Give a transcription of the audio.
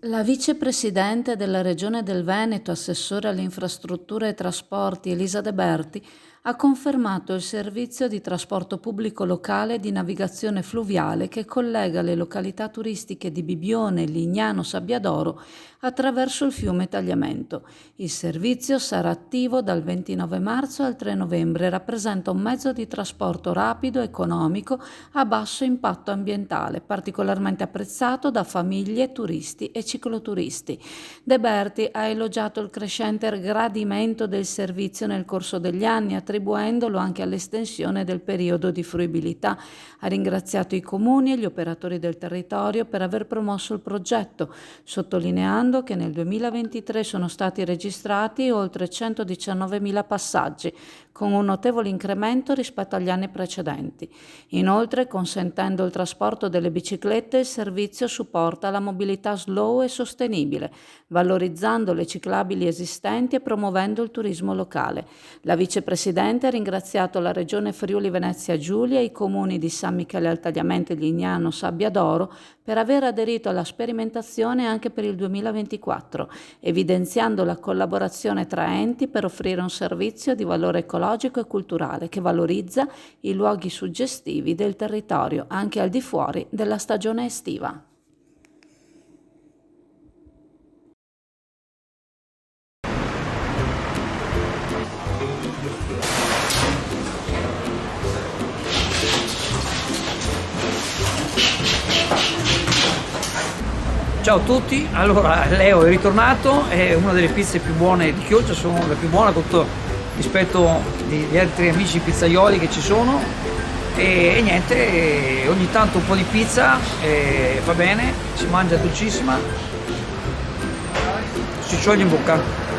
La vicepresidente della Regione del Veneto, assessore alle infrastrutture e trasporti, Elisa De Berti, ha confermato il servizio di trasporto pubblico locale di navigazione fluviale che collega le località turistiche di Bibione, Lignano, Sabbiadoro attraverso il fiume Tagliamento. Il servizio sarà attivo dal 29 marzo al 3 novembre e rappresenta un mezzo di trasporto rapido, economico, a basso impatto ambientale, particolarmente apprezzato da famiglie, turisti e cicloturisti. De Berti ha elogiato il crescente gradimento del servizio nel corso degli anni, attribuendolo anche all'estensione del periodo di fruibilità. Ha ringraziato i comuni e gli operatori del territorio per aver promosso il progetto, sottolineando che nel 2023 sono stati registrati oltre 119.000 passaggi, con un notevole incremento rispetto agli anni precedenti. Inoltre, consentendo il trasporto delle biciclette, il servizio supporta la mobilità slow e sostenibile, valorizzando le ciclabili esistenti e promuovendo il turismo locale. La vicepresidente ha ringraziato la Regione Friuli Venezia Giulia e i comuni di San Michele al Tagliamento, Lignano, Sabbiadoro per aver aderito alla sperimentazione anche per il 2024, evidenziando la collaborazione tra enti per offrire un servizio di valore ecologico e culturale che valorizza i luoghi suggestivi del territorio anche al di fuori della stagione estiva. Ciao a tutti, allora Leo è ritornato, è una delle pizze più buone di Chioggia, sono la più buona rispetto agli altri amici pizzaioli che ci sono e niente, ogni tanto un po' di pizza fa bene, si mangia dolcissima, si scioglie in bocca.